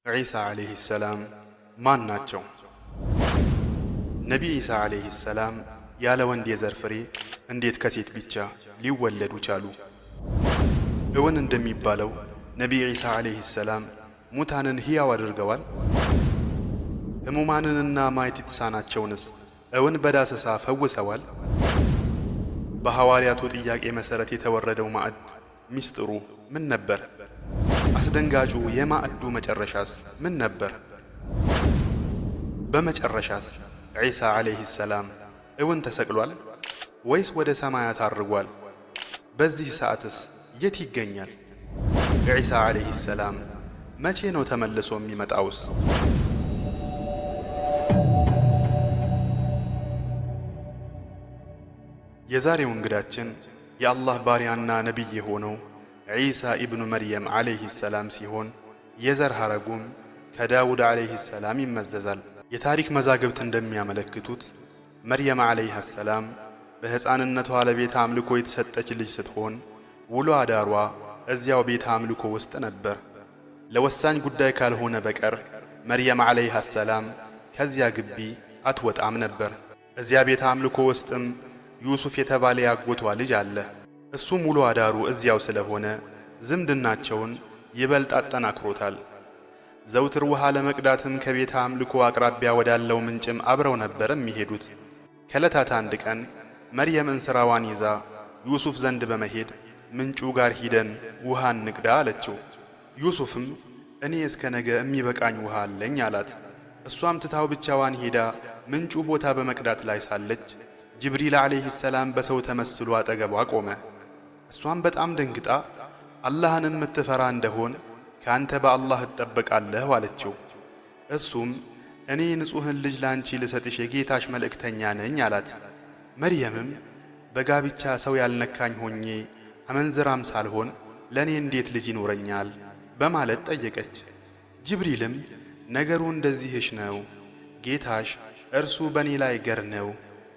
ዒሳ ዓለይሂ ሰላም ማን ናቸው? ነቢይ ዒሳ ዓለይሂ ሰላም ያለ ወንድ የዘር ፍሬ እንዴት ከሴት ብቻ ሊወለዱ ቻሉ? እውን እንደሚባለው ነቢይ ዒሳ ዓለይሂ ሰላም ሙታንን ሕያው አድርገዋል? ሕሙማንንና ማየት የተሳናቸውንስ እውን በዳሰሳ ፈውሰዋል? በሐዋርያቱ ጥያቄ መሠረት የተወረደው ማዕድ ሚስጥሩ ምን ነበር? አስደንጋጩ የማዕዱ መጨረሻስ ምን ነበር? በመጨረሻስ ዒሳ ዓለይሂ ሰላም እውን ተሰቅሏል ወይስ ወደ ሰማያት አርጓል? በዚህ ሰዓትስ የት ይገኛል? ዒሳ ዓለይሂ ሰላም መቼ ነው ተመልሶ የሚመጣውስ? የዛሬው እንግዳችን የአላህ ባሪያና ነቢይ የሆነው ዒሳ ኢብኑ መርየም ዓለይሂ ሰላም ሲሆን የዘር ሐረጉም ከዳውድ ዓለይሂ ሰላም ይመዘዛል። የታሪክ መዛግብት እንደሚያመለክቱት መርየም ዓለይሃ ሰላም በሕፃንነቷ ለቤተ አምልኮ የተሰጠች ልጅ ስትሆን ውሎ አዳሯ እዚያው ቤተ አምልኮ ውስጥ ነበር። ለወሳኝ ጉዳይ ካልሆነ በቀር መርየም ዓለይሃ ሰላም ከዚያ ግቢ አትወጣም ነበር። እዚያ ቤተ አምልኮ ውስጥም ዩሱፍ የተባለ ያጎቷ ልጅ አለ። እሱም ውሎ አዳሩ እዚያው ስለሆነ ዝምድናቸውን ይበልጥ አጠናክሮታል። ዘውትር ውሃ ለመቅዳትም ከቤተ አምልኮ አቅራቢያ ወዳለው ምንጭም አብረው ነበር የሚሄዱት። ከዕለታት አንድ ቀን መርየም እንስራዋን ይዛ ዩሱፍ ዘንድ በመሄድ ምንጩ ጋር ሂደን ውሃ እንቅዳ አለችው። ዩሱፍም እኔ እስከ ነገ የሚበቃኝ ውሃ አለኝ አላት። እሷም ትታው ብቻዋን ሄዳ ምንጩ ቦታ በመቅዳት ላይ ሳለች ጅብሪል ዓለይሂ ሰላም በሰው ተመስሎ አጠገቧ ቆመ። እሷም በጣም ደንግጣ አላህን የምትፈራ እንደሆን ከአንተ በአላህ እጠበቃለሁ አለችው። እሱም እኔ ንጹሕን ልጅ ላንቺ ልሰጥሽ የጌታሽ መልእክተኛ ነኝ አላት። መርየምም በጋብቻ ሰው ያልነካኝ ሆኜ አመንዝራም ሳልሆን ለእኔ እንዴት ልጅ ይኖረኛል በማለት ጠየቀች። ጅብሪልም ነገሩ እንደዚህሽ ነው፣ ጌታሽ እርሱ በእኔ ላይ ገር ነው፣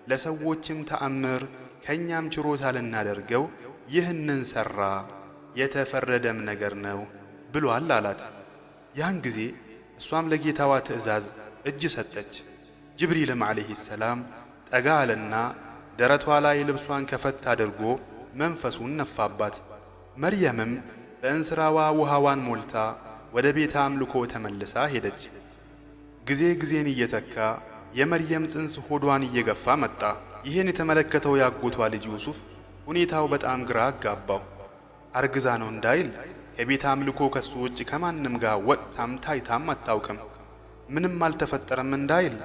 ለሰዎችም ተአምር ከእኛም ችሮታ ልናደርገው ይህንን ሠራ፣ የተፈረደም ነገር ነው ብሏል አላት። ያን ጊዜ እሷም ለጌታዋ ትእዛዝ እጅ ሰጠች። ጅብሪልም ዓለይሂ ሰላም ጠጋ አለና ደረቷ ላይ ልብሷን ከፈት አድርጎ መንፈሱን ነፋባት። መርየምም በእንስራዋ ውሃዋን ሞልታ ወደ ቤተ አምልኮ ተመልሳ ሄደች። ጊዜ ጊዜን እየተካ የመርየም ጽንስ ሆዷን እየገፋ መጣ። ይህን የተመለከተው ያጎቷ ልጅ ዩሱፍ ሁኔታው በጣም ግራ አጋባው። አርግዛ ነው እንዳይል ከቤተ አምልኮ ከሱ ውጭ ከማንም ጋር ወጥታም ታይታም አታውቅም። ምንም አልተፈጠረም እንዳይል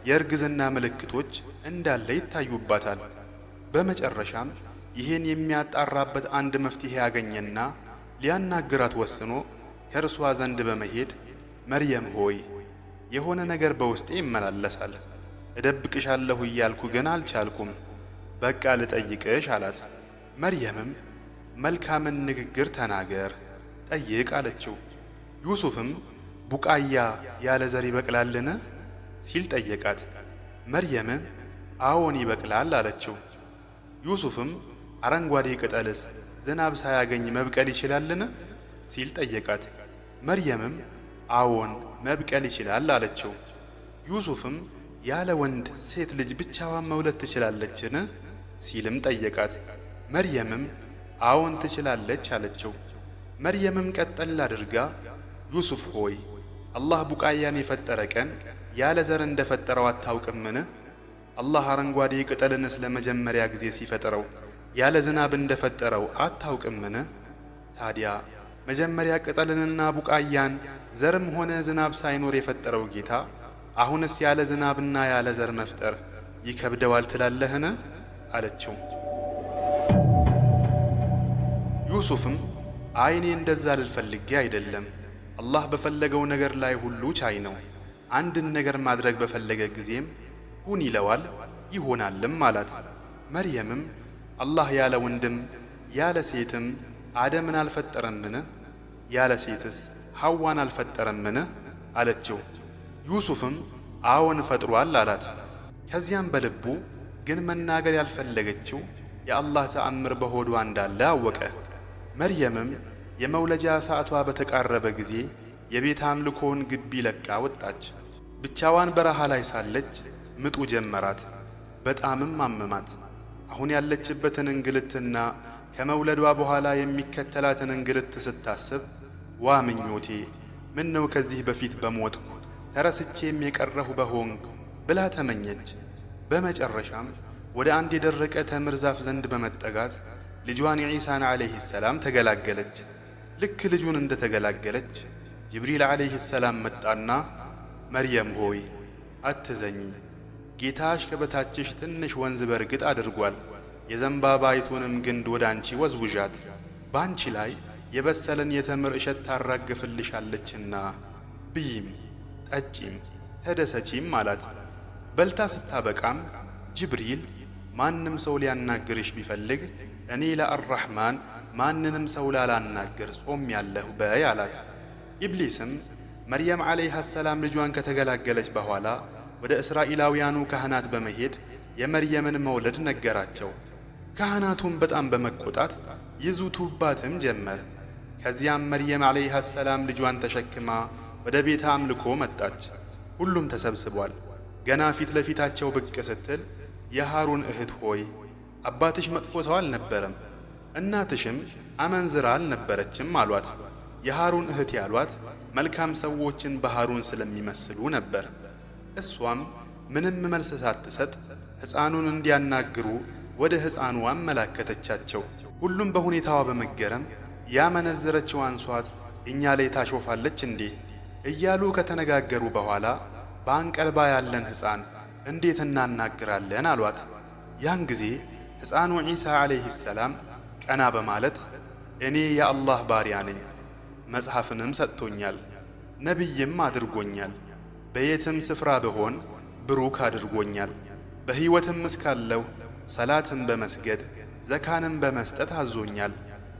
የእርግዝና ምልክቶች እንዳለ ይታዩባታል። በመጨረሻም ይህን የሚያጣራበት አንድ መፍትሄ ያገኘና ሊያናግራት ወስኖ ከእርሷ ዘንድ በመሄድ መርየም ሆይ የሆነ ነገር በውስጤ ይመላለሳል፣ እደብቅሻለሁ እያልኩ ግን አልቻልኩም፣ በቃ ልጠይቅሽ አላት። መርየምም መልካምን ንግግር ተናገር፣ ጠይቅ አለችው። ዩሱፍም ቡቃያ ያለ ዘር ይበቅላልን ሲል ጠየቃት። መርየምም አዎን ይበቅላል አለችው። ዩሱፍም አረንጓዴ ቅጠልስ ዝናብ ሳያገኝ መብቀል ይችላልን ሲል ጠየቃት። መርየምም አዎን መብቀል ይችላል አለችው። ዩሱፍም ያለ ወንድ ሴት ልጅ ብቻዋን መውለድ ትችላለችን ሲልም ጠየቃት። መርየምም አዎን ትችላለች አለችው። መርየምም ቀጠል አድርጋ ዩሱፍ ሆይ አላህ ቡቃያን የፈጠረ ቀን ያለ ዘር እንደፈጠረው አታውቅምን? አላህ አረንጓዴ ቅጠልንስ ለመጀመሪያ ጊዜ ሲፈጥረው ያለ ዝናብ እንደፈጠረው አታውቅምን? ታዲያ መጀመሪያ ቅጠልንና ቡቃያን ዘርም ሆነ ዝናብ ሳይኖር የፈጠረው ጌታ አሁንስ ያለ ዝናብና ያለ ዘር መፍጠር ይከብደዋል ትላለህን? አለችው። ዩሱፍም አይኔ እንደዛ ልልፈልጌ አይደለም፣ አላህ በፈለገው ነገር ላይ ሁሉ ቻይ ነው። አንድን ነገር ማድረግ በፈለገ ጊዜም ሁን ይለዋል ይሆናልም አላት። መርየምም አላህ ያለ ወንድም ያለ ሴትም አደምን አልፈጠረምን? ያለ ሴትስ ሐዋን አልፈጠረምን? አለችው። ዩሱፍም አዎን ፈጥሯል አላት። ከዚያም በልቡ ግን መናገር ያልፈለገችው የአላህ ተአምር በሆዷ እንዳለ አወቀ። መርየምም የመውለጃ ሰዓቷ በተቃረበ ጊዜ የቤት አምልኮውን ግቢ ለቃ ወጣች። ብቻዋን በረሃ ላይ ሳለች ምጡ ጀመራት። በጣምም አመማት። አሁን ያለችበትን እንግልትና ከመውለዷ በኋላ የሚከተላትን እንግልት ስታስብ ዋ ምኞቴ፣ ምን ነው ከዚህ በፊት በሞትኩ ተረስቼም የቀረሁ በሆንኩ ብላ ተመኘች። በመጨረሻም ወደ አንድ የደረቀ ተምር ዛፍ ዘንድ በመጠጋት ልጇን ዒሳን ዓለይሂ ሰላም ተገላገለች። ልክ ልጁን እንደተገላገለች ጅብሪል ዓለይሂ ሰላም መጣና መርየም ሆይ አትዘኚ፣ ጌታሽ ከበታችሽ ትንሽ ወንዝ በርግጥ አድርጓል። የዘንባባይቱንም ግንድ ወደ አንቺ ወዝውዣት፣ በአንቺ ላይ የበሰለን የተምር እሸት ታራግፍልሻለችና ብይም፣ ጠጪም፣ ተደሰቺም አላት። በልታ ስታበቃም ጅብሪል ማንም ሰው ሊያናግርሽ ቢፈልግ እኔ ለአራሕማን ማንንም ሰው ላላናግር ጾም ያለሁ በይ አላት። ኢብሊስም መርየም ዓለይሃ ሰላም ልጇን ከተገላገለች በኋላ ወደ እስራኤላውያኑ ካህናት በመሄድ የመርየምን መውለድ ነገራቸው። ካህናቱም በጣም በመቆጣት ይዙቱባትም ጀመር። ከዚያም መርየም ዓለይሃ ሰላም ልጇን ተሸክማ ወደ ቤተ አምልኮ መጣች። ሁሉም ተሰብስቧል። ገና ፊት ለፊታቸው ብቅ ስትል የሃሩን እህት ሆይ አባትሽ መጥፎ ሰው አልነበረም፣ እናትሽም አመንዝራ አልነበረችም አሏት። የሃሩን እህት ያሏት መልካም ሰዎችን በሃሩን ስለሚመስሉ ነበር። እሷም ምንም መልስ ሳትሰጥ ሕፃኑን እንዲያናግሩ ወደ ሕፃኑ አመላከተቻቸው። ሁሉም በሁኔታዋ በመገረም ያመነዘረችው አንሷት እኛ ላይ ታሾፋለች እንዴ እያሉ ከተነጋገሩ በኋላ በአንቀልባ ያለን ሕፃን እንዴት እናናግራለን አሏት። ያን ጊዜ ሕፃኑ ዒሳ ዓለይሂ ሰላም ቀና በማለት እኔ የአላህ ባሪያ ነኝ፣ መጽሐፍንም ሰጥቶኛል፣ ነቢይም አድርጎኛል፣ በየትም ስፍራ ብሆን ብሩክ አድርጎኛል፣ በሕይወትም እስካለሁ ሰላትን በመስገድ ዘካንም በመስጠት አዞኛል፣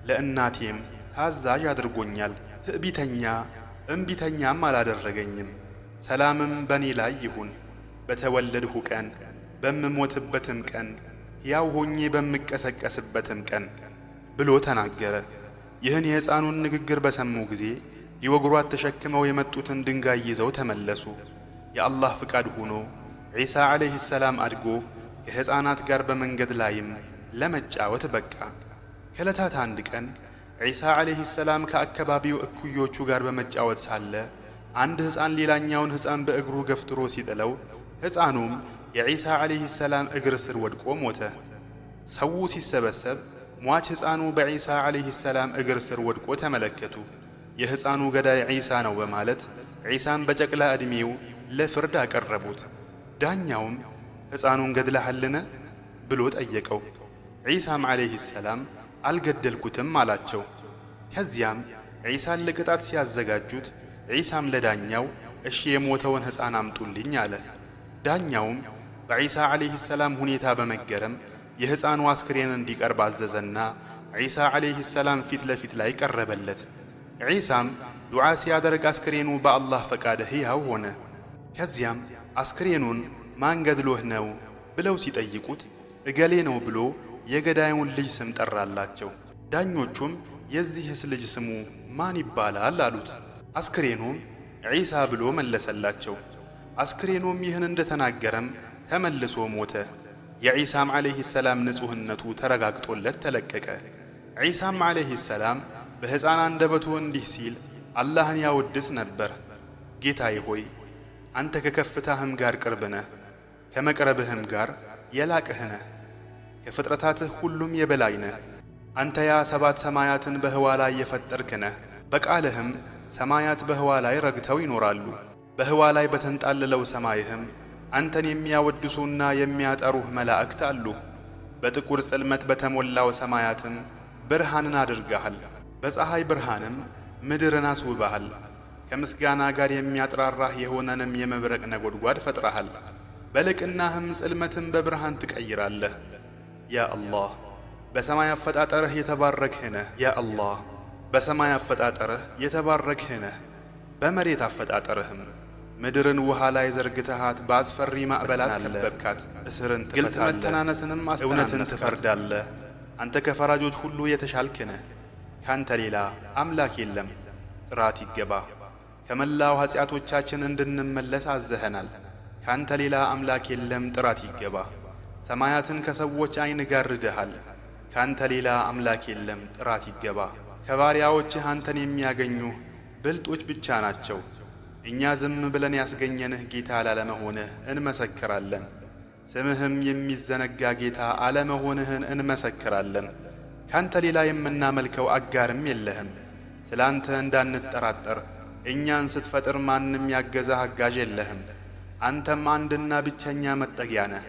ለእናቴም ታዛዥ አድርጎኛል፣ ትዕቢተኛ እምቢተኛም አላደረገኝም። ሰላምም በእኔ ላይ ይሁን በተወለድሁ ቀን፣ በምሞትበትም ቀን፣ ሕያው ሆኜ በምቀሰቀስበትም ቀን ብሎ ተናገረ። ይህን የሕፃኑን ንግግር በሰሙ ጊዜ ሊወግሯት ተሸክመው የመጡትን ድንጋይ ይዘው ተመለሱ። የአላህ ፍቃድ ሆኖ ዒሳ ዓለይሂ ሰላም አድጎ ከሕፃናት ጋር በመንገድ ላይም ለመጫወት በቃ። ከዕለታት አንድ ቀን ዒሳ ዓለይሂ ሰላም ከአካባቢው እኩዮቹ ጋር በመጫወት ሳለ አንድ ሕፃን ሌላኛውን ሕፃን በእግሩ ገፍትሮ ሲጥለው ሕፃኑም የዒሳ ዓለይሂ ሰላም እግር ስር ወድቆ ሞተ። ሰው ሲሰበሰብ ሟች ሕፃኑ በዒሳ ዓለይሂ ሰላም እግር ስር ወድቆ ተመለከቱ። የሕፃኑ ገዳይ ዒሳ ነው በማለት ዒሳን በጨቅላ ዕድሜው ለፍርድ አቀረቡት። ዳኛውም ሕፃኑን ገድለሃልን ብሎ ጠየቀው። ዒሳም ዓለይሂ ሰላም አልገደልኩትም አላቸው። ከዚያም ዒሳን ለቅጣት ሲያዘጋጁት ዒሳም ለዳኛው እሺ የሞተውን ሕፃን አምጡልኝ አለ። ዳኛውም በዒሳ ዓለይሂ ሰላም ሁኔታ በመገረም የሕፃኑ አስክሬን እንዲቀርብ አዘዘና ዒሳ ዓለይሂ ሰላም ፊት ለፊት ላይ ቀረበለት። ዒሳም ዱዓ ሲያደርግ አስክሬኑ በአላህ ፈቃድ ሕያው ሆነ። ከዚያም አስክሬኑን ማን ገድሎህ ነው ብለው ሲጠይቁት እገሌ ነው ብሎ የገዳዩን ልጅ ስም ጠራላቸው። ዳኞቹም የዚህስ ልጅ ስሙ ማን ይባላል አሉት። አስክሬኑም ዒሳ ብሎ መለሰላቸው። አስክሬኑም ይህን እንደተናገረም ተመልሶ ሞተ። የዒሳም ዓለይሂ ሰላም ንጹሕነቱ ተረጋግጦለት ተለቀቀ። ዒሳም ዓለይሂ ሰላም በሕፃን አንደበቱ እንዲህ ሲል አላህን ያወድስ ነበር። ጌታዬ ሆይ አንተ ከከፍታህም ጋር ቅርብ ነህ፣ ከመቅረብህም ጋር የላቅህ ነህ፣ ከፍጥረታትህ ሁሉም የበላይ ነህ። አንተ ያ 7 ሰማያትን በህዋ ላይ የፈጠርክ ነህ። በቃልህም ሰማያት በህዋ ላይ ረግተው ይኖራሉ። በህዋ ላይ በተንጣለለው ሰማይህም አንተን የሚያወድሱና የሚያጠሩህ መላእክት አሉ። በጥቁር ጽልመት በተሞላው ሰማያትም ብርሃንን አድርገሃል። በፀሐይ ብርሃንም ምድርን አስውበሃል። ከምስጋና ጋር የሚያጥራራህ የሆነንም የመብረቅ ነጎድጓድ ፈጥረሃል። በልቅናህም ጽልመትን በብርሃን ትቀይራለህ። ያ አላህ በሰማይ አፈጣጠርህ የተባረክህ ነህ። ያ አላህ በሰማይ አፈጣጠርህ የተባረክህ ነህ። በመሬት አፈጣጠርህም ምድርን ውሃ ላይ ዘርግተሃት በአስፈሪ ማዕበላት ከበብካት። እስርን ትፈታለህ፣ ግልጽ መተናነስንም እውነትን ትፈርዳለህ። አንተ ከፈራጆች ሁሉ የተሻልክ ነህ። ካንተ ሌላ አምላክ የለም። ጥራት ይገባ። ከመላው ኃጢአቶቻችን እንድንመለስ አዘኸናል። ካንተ ሌላ አምላክ የለም ጥራት ይገባ። ሰማያትን ከሰዎች ዓይን ጋርደሃል። ካንተ ሌላ አምላክ የለም ጥራት ይገባ። ከባሪያዎችህ አንተን የሚያገኙ ብልጦች ብቻ ናቸው። እኛ ዝም ብለን ያስገኘንህ ጌታ ላለመሆንህ እንመሰክራለን። ስምህም የሚዘነጋ ጌታ አለመሆንህን እንመሰክራለን። ካንተ ሌላ የምናመልከው አጋርም የለህም። ስላንተ እንዳንጠራጠር እኛን ስትፈጥር ማንም ያገዘህ አጋዥ የለህም። አንተም አንድና ብቸኛ መጠጊያ ነህ።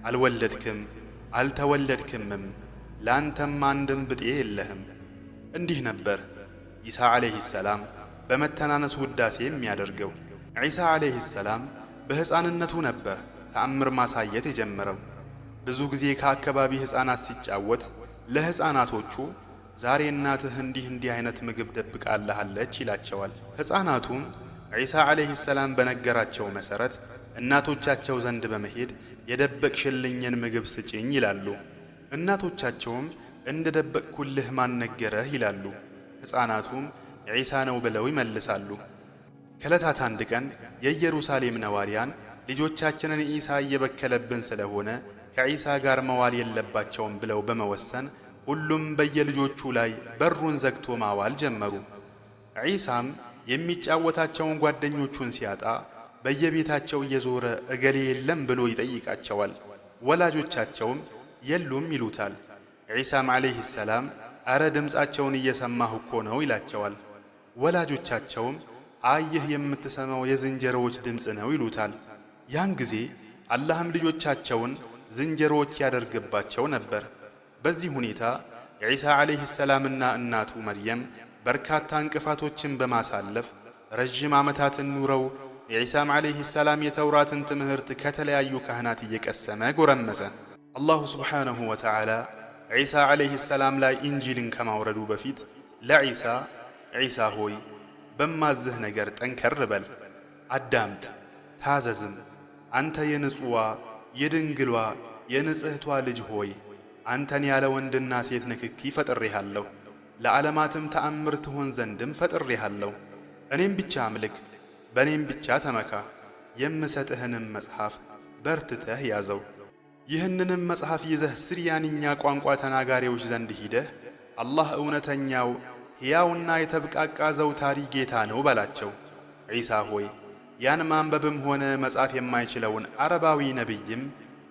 አልወለድክም አልተወለድክምም፣ ላንተም አንድም ብጤ የለህም። እንዲህ ነበር ኢሳ ዓለይሂ ሰላም በመተናነስ ውዳሴ የሚያደርገው። ዒሳ ዓለይሂ ሰላም በሕፃንነቱ ነበር ተአምር ማሳየት የጀመረው። ብዙ ጊዜ ከአካባቢ ሕፃናት ሲጫወት ለሕፃናቶቹ ዛሬ እናትህ እንዲህ አይነት ምግብ ደብቃለሃለች ይላቸዋል። ሕፃናቱም ዒሳ ዓለይሂ ሰላም በነገራቸው መሠረት እናቶቻቸው ዘንድ በመሄድ የደበቅሽልኝን ምግብ ስጪኝ ይላሉ። እናቶቻቸውም እንደ ደበቅኩልህ ማን ነገረህ ይላሉ። ሕፃናቱም ዒሳ ነው ብለው ይመልሳሉ። ከዕለታት አንድ ቀን የኢየሩሳሌም ነዋሪያን ልጆቻችንን ዒሳ እየበከለብን ስለሆነ ከዒሳ ጋር መዋል የለባቸውም ብለው በመወሰን ሁሉም በየልጆቹ ላይ በሩን ዘግቶ ማዋል ጀመሩ። ዒሳም የሚጫወታቸውን ጓደኞቹን ሲያጣ በየቤታቸው እየዞረ እገሌ የለም ብሎ ይጠይቃቸዋል። ወላጆቻቸውም የሉም ይሉታል። ዒሳም ዓለይሂ ሰላም አረ ድምፃቸውን እየሰማሁ እኮ ነው ይላቸዋል። ወላጆቻቸውም ይህ የምትሰማው የዝንጀሮዎች ድምፅ ነው ይሉታል። ያን ጊዜ አላህም ልጆቻቸውን ዝንጀሮዎች ያደርግባቸው ነበር። በዚህ ሁኔታ ዒሳ ዓለይሂ ሰላምና እናቱ መርየም በርካታ እንቅፋቶችን በማሳለፍ ረጅም ዓመታትን ኑረው ዒሳም ዓለይሂ ሰላም የተውራትን ትምህርት ከተለያዩ ካህናት እየቀሰመ ጎረመሰ። አላሁ ስብሓነሁ ወተዓላ ዒሳ ዓለይሂ ሰላም ላይ ኢንጂልን ከማውረዱ በፊት ለዒሳ ዒሳ ሆይ በማዝህ ነገር ጠንከር በል፣ አዳምጥ፣ ታዘዝም። አንተ የንጹዋ የድንግሏ የንጽሕቷ ልጅ ሆይ አንተን ያለ ወንድና ሴት ንክኪ ፈጥሬሃለሁ፣ ለዓለማትም ተአምር ትሆን ዘንድም ፈጥሬሃለሁ። እኔም ብቻ አምልክ፣ በእኔም ብቻ ተመካ፣ የምሰጥህንም መጽሐፍ በርትተህ ያዘው። ይህንንም መጽሐፍ ይዘህ ስርያንኛ ቋንቋ ተናጋሪዎች ዘንድ ሂደህ አላህ እውነተኛው ሕያውና የተብቃቃ ዘውታሪ ጌታ ነው በላቸው። ዒሳ ሆይ ያን ማንበብም ሆነ መጻፍ የማይችለውን አረባዊ ነቢይም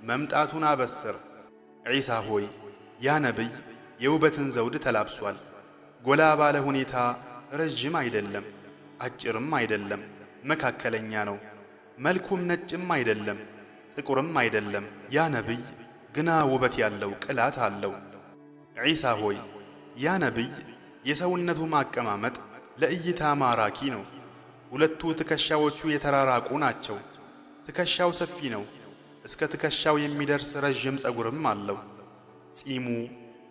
መምጣቱን አበስር። ዒሳ ሆይ ያ ነቢይ የውበትን ዘውድ ተላብሷል። ጎላ ባለ ሁኔታ ረዥም አይደለም፣ አጭርም አይደለም፣ መካከለኛ ነው። መልኩም ነጭም አይደለም፣ ጥቁርም አይደለም። ያ ነቢይ ግና ውበት ያለው ቅላት አለው። ዒሳ ሆይ ያ ነቢይ የሰውነቱ ማቀማመጥ ለእይታ ማራኪ ነው። ሁለቱ ትከሻዎቹ የተራራቁ ናቸው። ትከሻው ሰፊ ነው፣ እስከ ትከሻው የሚደርስ ረዥም ጸጉርም አለው። ጺሙ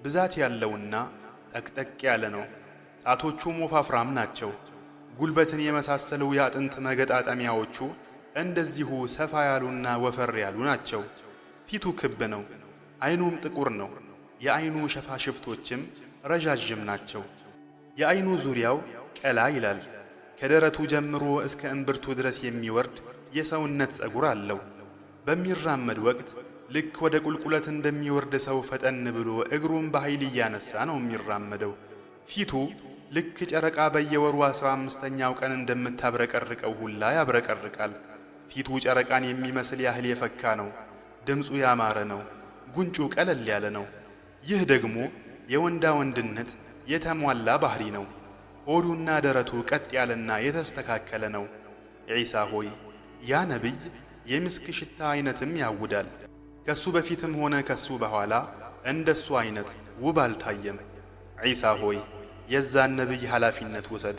ብዛት ያለውና ጠቅጠቅ ያለ ነው። ጣቶቹም ወፋፍራም ናቸው። ጉልበትን የመሳሰሉ የአጥንት መገጣጠሚያዎቹ እንደዚሁ ሰፋ ያሉና ወፈር ያሉ ናቸው። ፊቱ ክብ ነው፣ ዓይኑም ጥቁር ነው። የዓይኑ ሸፋሽፍቶችም ረዣዥም ናቸው። የዓይኑ ዙሪያው ቀላ ይላል። ከደረቱ ጀምሮ እስከ እምብርቱ ድረስ የሚወርድ የሰውነት ጸጉር አለው። በሚራመድ ወቅት ልክ ወደ ቁልቁለት እንደሚወርድ ሰው ፈጠን ብሎ እግሩን በኃይል እያነሳ ነው የሚራመደው። ፊቱ ልክ ጨረቃ በየወሩ 15ኛው ቀን እንደምታብረቀርቀው ሁላ ያብረቀርቃል። ፊቱ ጨረቃን የሚመስል ያህል የፈካ ነው። ድምፁ ያማረ ነው። ጉንጩ ቀለል ያለ ነው። ይህ ደግሞ የወንዳ ወንድነት የተሟላ ባህሪ ነው። ሆዱና ደረቱ ቀጥ ያለና የተስተካከለ ነው። ዒሳ ሆይ ያ ነቢይ የምስክ ሽታ አይነትም ያውዳል። ከሱ በፊትም ሆነ ከሱ በኋላ እንደሱ አይነት ውብ አልታየም። ዒሳ ሆይ የዛን ነቢይ ኃላፊነት ውሰድ።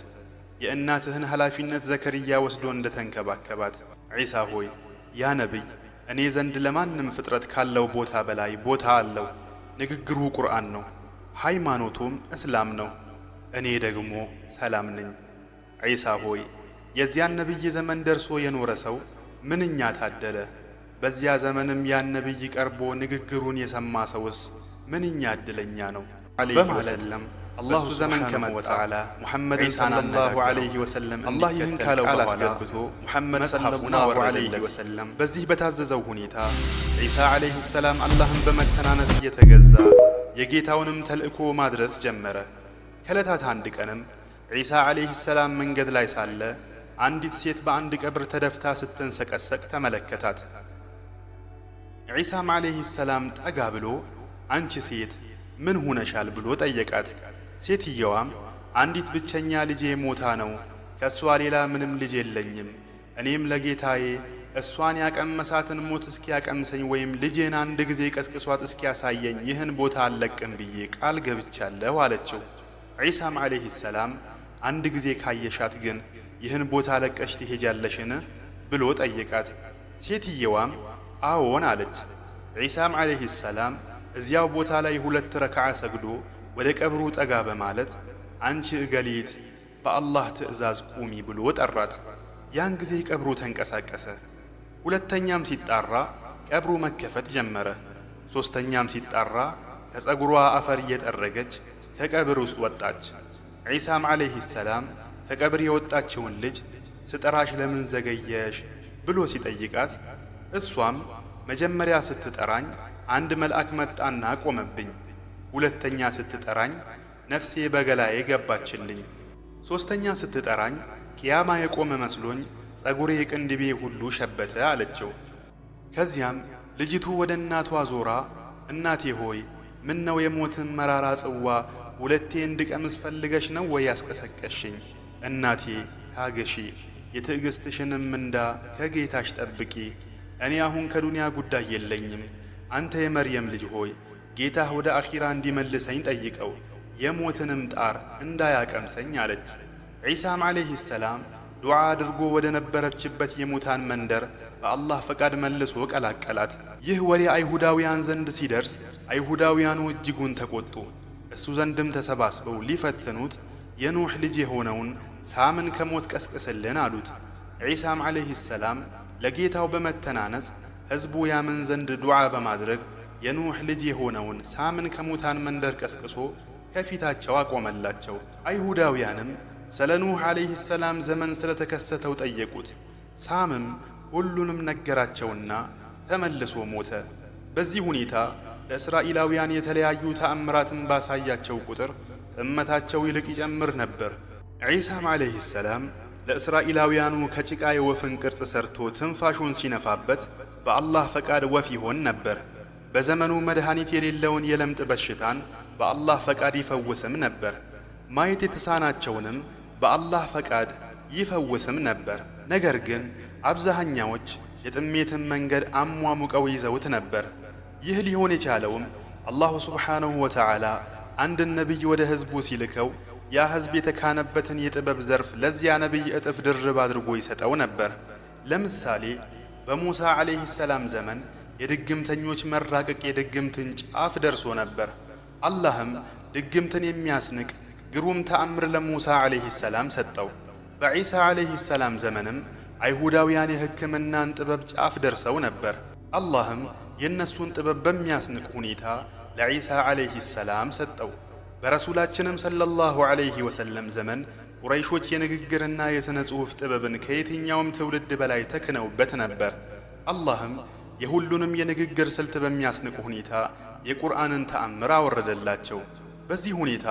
የእናትህን ኃላፊነት ዘከርያ ወስዶ እንደተንከባከባት። ዒሳ ሆይ ያ ነቢይ እኔ ዘንድ ለማንም ፍጥረት ካለው ቦታ በላይ ቦታ አለው። ንግግሩ ቁርአን ነው፣ ሃይማኖቱም እስላም ነው። እኔ ደግሞ ሰላም ነኝ። ዒሳ ሆይ የዚያን ነቢይ ዘመን ደርሶ የኖረ ሰው ምንኛ ታደለ! በዚያ ዘመንም ያን ነቢይ ቀርቦ ንግግሩን የሰማ ሰውስ ምንኛ ዕድለኛ ነው በማለትም አላሁ ዘመን ከመወተዓላ ሙሐመድ ሰለላሁ ዐለይሂ ወሰለም አላህ ይህን ካለው ቃል አስገብቶ ሙሐመድ ሰለላሁ ዐለይሂ ወሰለም በዚህ በታዘዘው ሁኔታ ዒሳ ዐለይሂ ሰላም አላህን በመተናነስ እየተገዛ የጌታውንም ተልእኮ ማድረስ ጀመረ። ከዕለታት አንድ ቀንም ዒሳ ዐለይሂ ሰላም መንገድ ላይ ሳለ አንዲት ሴት በአንድ ቀብር ተደፍታ ስትንሰቀሰቅ ተመለከታት። ዒሳም ዐለይሂ ሰላም ጠጋ ብሎ አንቺ ሴት ምን ሆነሻል ብሎ ጠየቃት። ሴትየዋም አንዲት ብቸኛ ልጄ ሞታ ነው፣ ከእሷ ሌላ ምንም ልጅ የለኝም። እኔም ለጌታዬ እሷን ያቀመሳትን ሞት እስኪያቀምሰኝ ወይም ልጄን አንድ ጊዜ ቀስቅሷት እስኪያሳየኝ ይህን ቦታ አልለቅም ብዬ ቃል ገብቻለሁ አለችው። ዒሳም ዐለይሂ ሰላም አንድ ጊዜ ካየሻት ግን ይህን ቦታ ለቀሽ ትሄጃለሽን ብሎ ጠየቃት። ሴትየዋም አዎን አለች። ዒሳም ዐለይሂ ሰላም እዚያው ቦታ ላይ 2 ረክዓ ሰግዶ ወደ ቀብሩ ጠጋ በማለት አንቺ እገሊት በአላህ ትእዛዝ ቁሚ ብሎ ጠራት። ያን ጊዜ ቀብሩ ተንቀሳቀሰ። ሁለተኛም ሲጣራ ቀብሩ መከፈት ጀመረ። ሶስተኛም ሲጣራ ከጸጉሯ አፈር እየጠረገች ከቀብር ውስጥ ወጣች። ዒሳም ዐለይሂ ሰላም ከቀብር የወጣችውን ልጅ ስጠራሽ ለምን ዘገየሽ ብሎ ሲጠይቃት እሷም መጀመሪያ ስትጠራኝ አንድ መልአክ መጣና ቆመብኝ፣ ሁለተኛ ስትጠራኝ ነፍሴ በገላዬ ገባችልኝ፣ ሶስተኛ ስትጠራኝ ቂያማ የቆመ መስሎኝ ጸጉሬ ቅንድቤ ሁሉ ሸበተ አለችው። ከዚያም ልጅቱ ወደ እናቷ ዞራ እናቴ ሆይ ምን ነው የሞትን መራራ ጽዋ 2 እንድቀምስ ፈልገሽ ነው ወይ ያስቀሰቀሽኝ? እናቴ ታገሺ፣ የትዕግስትሽንም ምንዳ ከጌታሽ ጠብቂ። እኔ አሁን ከዱንያ ጉዳይ የለኝም። አንተ የመርየም ልጅ ሆይ ጌታህ ወደ አኺራ እንዲመልሰኝ ጠይቀው፣ የሞትንም ጣር እንዳያቀምሰኝ አለች። ዒሳም ዐለይሂ ሰላም ዱዓ አድርጎ ወደ ነበረችበት የሙታን መንደር በአላህ ፈቃድ መልሶ ቀላቀላት። ይህ ወሬ አይሁዳውያን ዘንድ ሲደርስ አይሁዳውያኑ እጅጉን ተቆጡ። እሱ ዘንድም ተሰባስበው ሊፈትኑት የኑሕ ልጅ የሆነውን ሳምን ከሞት ቀስቅስልን አሉት። ዒሳም ዐለይሂ ሰላም ለጌታው በመተናነስ ሕዝቡ ያምን ዘንድ ዱዓ በማድረግ የኑሕ ልጅ የሆነውን ሳምን ከሙታን መንደር ቀስቅሶ ከፊታቸው አቆመላቸው። አይሁዳውያንም ስለ ኑሕ ዐለይሂ ሰላም ዘመን ስለተከሰተው ጠየቁት። ሳምም ሁሉንም ነገራቸውና ተመልሶ ሞተ። በዚህ ሁኔታ ለእስራኤላውያን የተለያዩ ተአምራትን ባሳያቸው ቁጥር ጥመታቸው ይልቅ ይጨምር ነበር። ዒሳም ዐለይሂ ሰላም ለእስራኤላውያኑ ከጭቃ የወፍን ቅርጽ ሰርቶ ትንፋሹን ሲነፋበት በአላህ ፈቃድ ወፍ ይሆን ነበር። በዘመኑ መድኃኒት የሌለውን የለምጥ በሽታን በአላህ ፈቃድ ይፈውስም ነበር። ማየት የተሳናቸውንም በአላህ ፈቃድ ይፈውስም ነበር። ነገር ግን አብዛኛዎች የጥሜትን መንገድ አሟሙቀው ይዘውት ነበር። ይህ ሊሆን የቻለውም አላሁ ሱብሓነሁ ወተዓላ አንድን ነቢይ ወደ ሕዝቡ ሲልከው ያ ሕዝብ የተካነበትን የጥበብ ዘርፍ ለዚያ ነቢይ እጥፍ ድርብ አድርጎ ይሰጠው ነበር። ለምሳሌ በሙሳ ዐለይሂ ሰላም ዘመን የድግምተኞች መራቀቅ የድግምትን ጫፍ ደርሶ ነበር። አላህም ድግምትን የሚያስንቅ ግሩም ተአምር ለሙሳ ዐለይሂ ሰላም ሰጠው። በዒሳ ዐለይሂ ሰላም ዘመንም አይሁዳውያን የሕክምናን ጥበብ ጫፍ ደርሰው ነበር። አላህም የእነሱን ጥበብ በሚያስንቅ ሁኔታ ለዒሳ ዐለይሂ ሰላም ሰጠው። በረሱላችንም ሰለላሁ ዐለይሂ ወሰለም ዘመን ቁረይሾች የንግግርና የሥነ ጽሑፍ ጥበብን ከየትኛውም ትውልድ በላይ ተክነውበት ነበር። አላህም የሁሉንም የንግግር ስልት በሚያስንቅ ሁኔታ የቁርአንን ተአምር አወረደላቸው። በዚህ ሁኔታ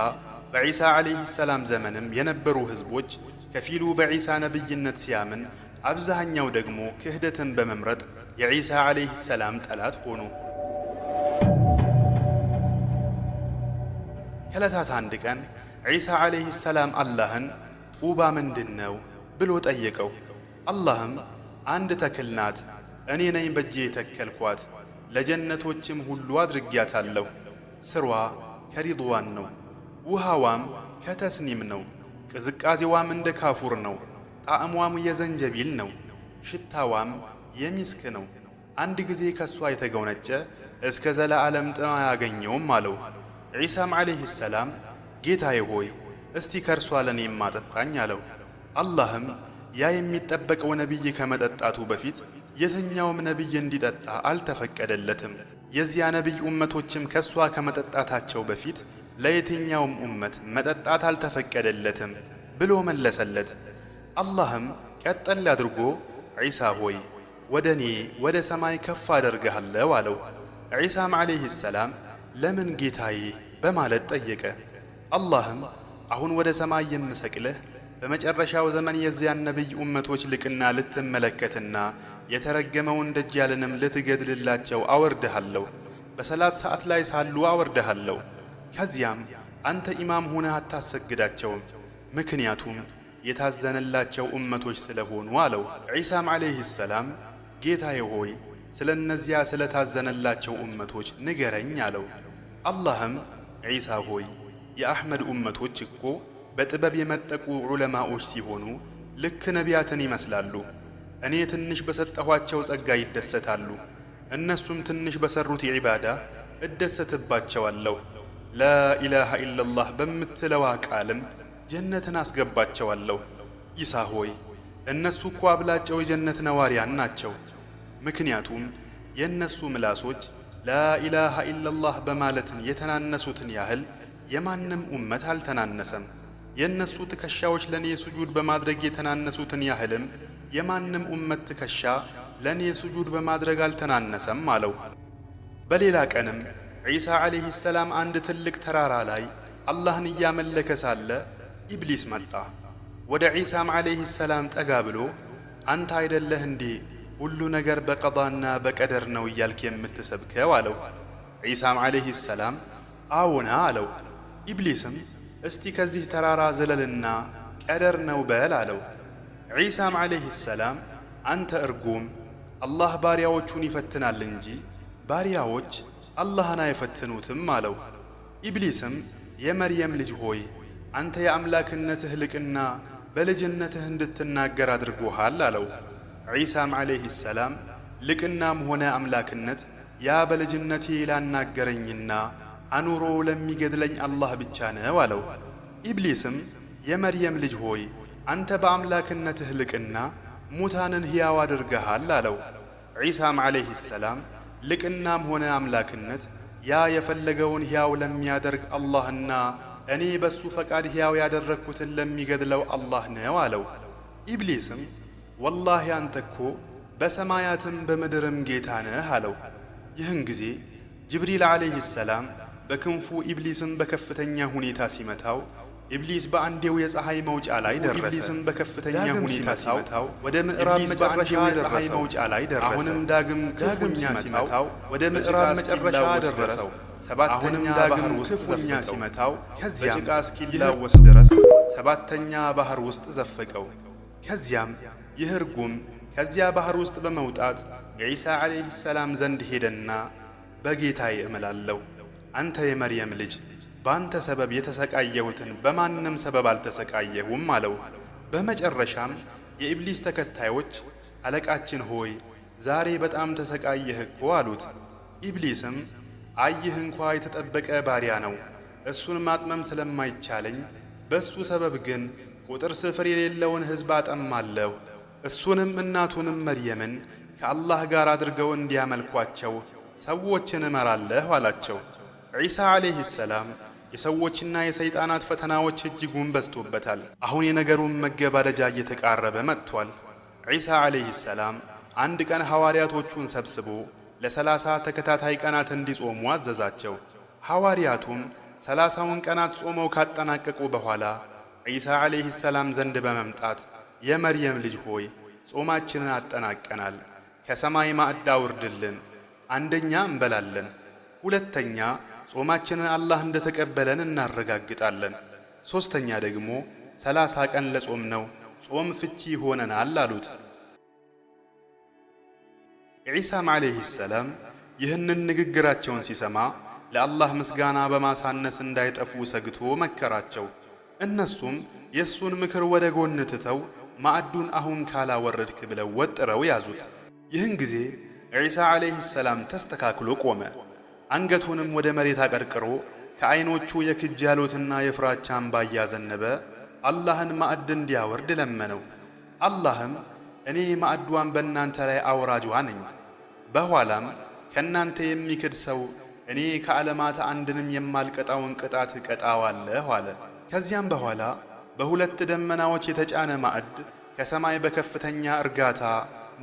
በዒሳ ዐለይሂ ሰላም ዘመንም የነበሩ ሕዝቦች ከፊሉ በዒሳ ነቢይነት ሲያምን፣ አብዛኛው ደግሞ ክህደትን በመምረጥ የዒሳ ዐለይሂ ሰላም ጠላት ሆኑ። ከዕለታት አንድ ቀን ዒሳ ዐለይሂ ሰላም አላህን ጡባ ምንድን ነው ብሎ ጠየቀው። አላህም አንድ ተክል ናት፣ እኔ ነኝ በእጄ የተከልኳት፣ ለጀነቶችም ሁሉ አድርጊያታለሁ። ስሯ ከሪድዋን ነው፣ ውሃዋም ከተስኒም ነው፣ ቅዝቃዜዋም እንደ ካፉር ነው፣ ጣዕሟም የዘንጀቢል ነው፣ ሽታዋም የሚስክ ነው። አንድ ጊዜ ከሷ የተጎነጨ እስከ ዘለዓለም ጥም አያገኘውም አለው። ዒሳም ዐለይሂ ሰላም ጌታዬ ሆይ እስቲ ከርሷ ለኔም አጠጣኝ አለው። አላህም ያ የሚጠበቀው ነቢይ ከመጠጣቱ በፊት የትኛውም ነቢይ እንዲጠጣ አልተፈቀደለትም። የዚያ ነቢይ ኡመቶችም ከሷ ከመጠጣታቸው በፊት ለየትኛውም ኡመት መጠጣት አልተፈቀደለትም ብሎ መለሰለት። አላህም ቀጠል አድርጎ ዒሳ ሆይ ወደኔ ወደ ሰማይ ከፍ አደርግሃለሁ አለው። ዒሳም ዓለይሂ ሰላም ለምን ጌታዬ በማለት ጠየቀ። አላህም አሁን ወደ ሰማይ የምሰቅልህ በመጨረሻው ዘመን የዚያን ነቢይ ኡመቶች ልቅና ልትመለከትና የተረገመውን ደጃልንም ልትገድልላቸው አወርድሃለሁ። በሰላት ሰዓት ላይ ሳሉ አወርድሃለሁ። ከዚያም አንተ ኢማም ሆነህ አታሰግዳቸውም፣ ምክንያቱም የታዘነላቸው ኡመቶች ስለሆኑ አለው። ዒሳም ዓለይሂ ሰላም ጌታዬ ሆይ ስለ እነዚያ ስለ ታዘነላቸው ኡመቶች ንገረኝ አለው። አላህም ዒሳ ሆይ የአሕመድ ኡመቶች እኮ በጥበብ የመጠቁ ዑለማዎች ሲሆኑ ልክ ነቢያትን ይመስላሉ። እኔ ትንሽ በሰጠኋቸው ጸጋ ይደሰታሉ፣ እነሱም ትንሽ በሰሩት ዒባዳ እደሰትባቸዋለሁ። ላኢላሃ ኢለላህ በምትለዋ ቃልም ጀነትን አስገባቸዋለሁ። ኢሳ ሆይ እነሱ እኮ አብላጫው የጀነት ነዋሪያን ናቸው፣ ምክንያቱም የእነሱ ምላሶች ላኢላሃ ኢለላህ በማለትን የተናነሱትን ያህል የማንም ኡመት አልተናነሰም። የእነሱ ትከሻዎች ለኔ ስጁድ በማድረግ የተናነሱትን ያህልም የማንም ኡመት ትከሻ ለኔ ስጁድ በማድረግ አልተናነሰም አለው። በሌላ ቀንም ዒሳ ዓለይሂ ሰላም አንድ ትልቅ ተራራ ላይ አላህን እያመለከ ሳለ ኢብሊስ መጣ። ወደ ዒሳም ዓለይሂ ሰላም ጠጋ ብሎ አንተ አይደለህ እንዴ ሁሉ ነገር በቀዳና በቀደር ነው እያልክ የምትሰብከው አለው። ዒሳም ዓለይሂ ሰላም አዎና አለው። ኢብሊስም እስቲ ከዚህ ተራራ ዘለልና ቀደር ነው በል አለው። ዒሳም ዓለይሂ ሰላም አንተ እርጉም፣ አላህ ባሪያዎቹን ይፈትናል እንጂ ባሪያዎች አላህን አይፈትኑትም አለው። ኢብሊስም የመርየም ልጅ ሆይ አንተ የአምላክነትህ ልቅና በልጅነትህ እንድትናገር አድርጎሃል አለው። ዒሳም ዓለይሂ ሰላም ልቅናም ሆነ አምላክነት ያ በልጅነቴ ላናገረኝና አኑሮ ለሚገድለኝ አላህ ብቻ ነው አለው። ኢብሊስም የመርየም ልጅ ሆይ አንተ በአምላክነትህ ልቅና ሙታንን ሕያው አድርገሃል አለው። ዒሳም ዓለይሂ ሰላም ልቅናም ሆነ አምላክነት ያ የፈለገውን ሕያው ለሚያደርግ አላህና እኔ በሱ ፈቃድ ሕያው ያደረግኩትን ለሚገድለው አላህ ነው አለው። ኢብሊስም ወላሂ አንተ እኮ በሰማያትም በምድርም ጌታ ነህ አለው። ይህን ጊዜ ጅብሪል ዓለይሂ ሰላም በክንፉ ኢብሊስም በከፍተኛ ሁኔታ ሲመታው ኢብሊስ በአንዴው የፀሐይ መውጫ ላይ ደረሰ። ኢብሊስም በከፍተኛ ሁኔታ ሲመታው ወደ ምዕራብ መጨረሻ የፀሐይ መውጫ ላይ ደረሰ። አሁንም ዳግም ክፉኛ ሲመታው ወደ ምዕራብ መጨረሻ ደረሰው። ሰባተኛ ባህር ውስጥ ክፉኛ ሲመታው ከዚያም በጭቃ እስኪላወስ ድረስ ሰባተኛ ባህር ውስጥ ዘፈቀው። ከዚያም ይህ ርጉም ከዚያ ባህር ውስጥ በመውጣት የዒሳ ዓለይሂ ሰላም ዘንድ ሄደና በጌታዬ እምላለሁ አንተ የመርየም ልጅ በአንተ ሰበብ የተሰቃየሁትን በማንም ሰበብ አልተሰቃየሁም አለው። በመጨረሻም የኢብሊስ ተከታዮች አለቃችን ሆይ ዛሬ በጣም ተሰቃየህ እኮ አሉት። ኢብሊስም አይህ እንኳ የተጠበቀ ባሪያ ነው፣ እሱን ማጥመም ስለማይቻለኝ በእሱ ሰበብ ግን ቁጥር ስፍር የሌለውን ሕዝብ አጠማለሁ፣ እሱንም እናቱንም መርየምን ከአላህ ጋር አድርገው እንዲያመልኳቸው ሰዎችን እመራለሁ አላቸው። ዒሳ ዓለይሂ ሰላም የሰዎችና የሰይጣናት ፈተናዎች እጅጉን በዝቶበታል። አሁን የነገሩን መገባደጃ እየተቃረበ መጥቷል። ዒሳ ዓለይሂ ሰላም አንድ ቀን ሐዋርያቶቹን ሰብስቦ ለ30 ተከታታይ ቀናት እንዲጾሙ አዘዛቸው። ሐዋርያቱም 30ውን ቀናት ጾመው ካጠናቀቁ በኋላ ዒሳ ዓለይሂ ሰላም ዘንድ በመምጣት የመርየም ልጅ ሆይ ጾማችንን አጠናቀናል፣ ከሰማይ ማዕድ አውርድልን፣ አንደኛ እንበላለን፣ ሁለተኛ ጾማችንን አላህ እንደተቀበለን እናረጋግጣለን፣ ሶስተኛ ደግሞ 30 ቀን ለጾም ነው ጾም ፍቺ ሆነናል አሉት። ዒሳም ዓለይሂ ሰላም ይህንን ንግግራቸውን ሲሰማ ለአላህ ምስጋና በማሳነስ እንዳይጠፉ ሰግቶ መከራቸው። እነሱም የእሱን ምክር ወደ ጎን ትተው ማዕዱን አሁን ካላወረድክ ብለው ወጥረው ያዙት። ይህን ጊዜ ዒሳ ዓለይሂ ሰላም ተስተካክሎ ቆመ። አንገቱንም ወደ መሬት አቀርቅሮ ከዐይኖቹ የክጃሎትና የፍራቻ እንባ እያዘነበ አላህን ማዕድ እንዲያወርድ ለመነው። አላህም እኔ ማዕዷን በእናንተ ላይ አውራጇ ነኝ፣ በኋላም ከእናንተ የሚክድ ሰው እኔ ከዓለማት አንድንም የማልቀጣውን ቅጣት እቀጣዋለሁ አለ። ከዚያም በኋላ በሁለት ደመናዎች የተጫነ ማዕድ ከሰማይ በከፍተኛ እርጋታ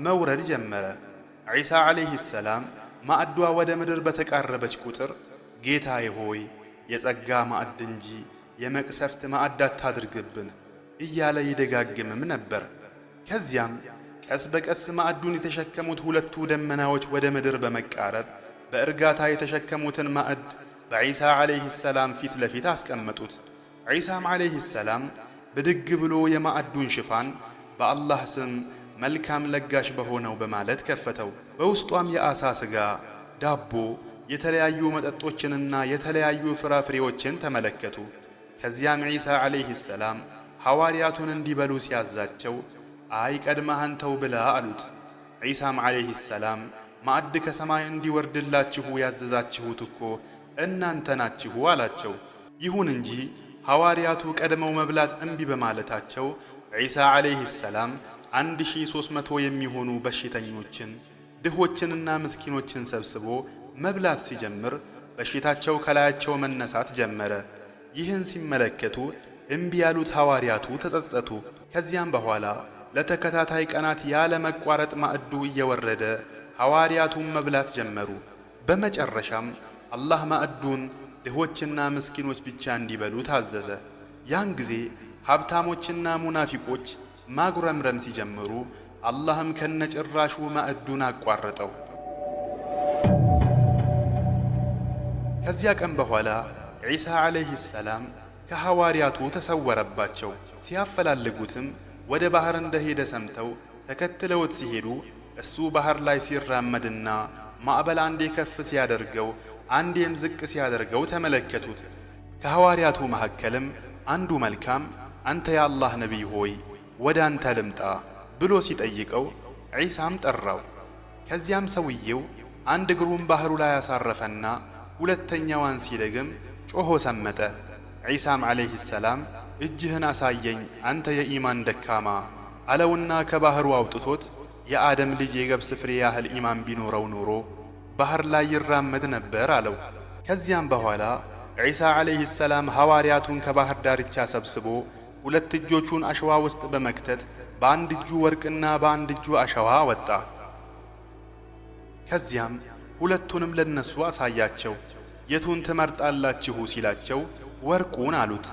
መውረድ ጀመረ። ዒሳ ዓለይሂ ሰላም ማዕዷ ወደ ምድር በተቃረበች ቁጥር ጌታዬ ሆይ የጸጋ ማዕድ እንጂ የመቅሰፍት ማዕድ አታድርግብን እያለ ይደጋግምም ነበር። ከዚያም ቀስ በቀስ ማዕዱን የተሸከሙት ሁለቱ ደመናዎች ወደ ምድር በመቃረብ በእርጋታ የተሸከሙትን ማዕድ በዒሳ ዓለይሂ ሰላም ፊት ለፊት አስቀመጡት። ዒሳም ዓለይሂ ሰላም ብድግ ብሎ የማዕዱን ሽፋን በአላህ ስም መልካም ለጋሽ በሆነው በማለት ከፈተው። በውስጧም የዓሣ ሥጋ፣ ዳቦ፣ የተለያዩ መጠጦችንና የተለያዩ ፍራፍሬዎችን ተመለከቱ። ከዚያም ዒሳ ዓለይሂ ሰላም ሐዋርያቱን እንዲበሉ ሲያዛቸው አይ ቀድመህ አንተው ብላ አሉት። ዒሳም ዓለይሂ ሰላም ማዕድ ከሰማይ እንዲወርድላችሁ ያዘዛችሁት እኮ እናንተ ናችሁ አላቸው። ይሁን እንጂ ሐዋርያቱ ቀድመው መብላት እምቢ በማለታቸው ዒሳ ዓለይሂ ሰላም 1300 የሚሆኑ በሽተኞችን ድሆችንና ምስኪኖችን ሰብስቦ መብላት ሲጀምር በሽታቸው ከላያቸው መነሳት ጀመረ። ይህን ሲመለከቱ እምቢ ያሉት ሐዋርያቱ ተጸጸቱ። ከዚያም በኋላ ለተከታታይ ቀናት ያለ መቋረጥ ማዕዱ እየወረደ ሐዋርያቱን መብላት ጀመሩ። በመጨረሻም አላህ ማዕዱን ድሆችና ምስኪኖች ብቻ እንዲበሉ ታዘዘ። ያን ጊዜ ሀብታሞችና ሙናፊቆች ማጉረምረም ሲጀምሩ አላህም ከነጭራሹ ማዕዱን አቋረጠው። ከዚያ ቀን በኋላ ዒሳ ዓለይሂ ሰላም ከሐዋርያቱ ተሰወረባቸው። ሲያፈላልጉትም ወደ ባህር እንደሄደ ሰምተው ተከትለውት ሲሄዱ እሱ ባህር ላይ ሲራመድና ማዕበል አንዴ ከፍ ሲያደርገው አንዴም ዝቅ ሲያደርገው ተመለከቱት። ከሐዋርያቱ መካከልም አንዱ መልካም አንተ የአላህ ነቢይ ሆይ ወደ አንተ ልምጣ ብሎ ሲጠይቀው ዒሳም ጠራው። ከዚያም ሰውየው አንድ እግሩን ባህሩ ላይ ያሳረፈና ሁለተኛዋን ሲደግም ጮሆ ሰመጠ። ዒሳም ዓለይሂ ሰላም እጅህን አሳየኝ አንተ የኢማን ደካማ አለውና ከባህሩ አውጥቶት የአደም ልጅ የገብስ ፍሬ ያህል ኢማን ቢኖረው ኖሮ ባህር ላይ ይራመድ ነበር አለው። ከዚያም በኋላ ዒሳ ዓለይሂ ሰላም ሐዋርያቱን ከባህር ዳርቻ ሰብስቦ ሁለት እጆቹን አሸዋ ውስጥ በመክተት በአንድ እጁ ወርቅና በአንድ እጁ አሸዋ ወጣ። ከዚያም ሁለቱንም ለነሱ አሳያቸው። የቱን ትመርጣላችሁ ሲላቸው ወርቁን አሉት።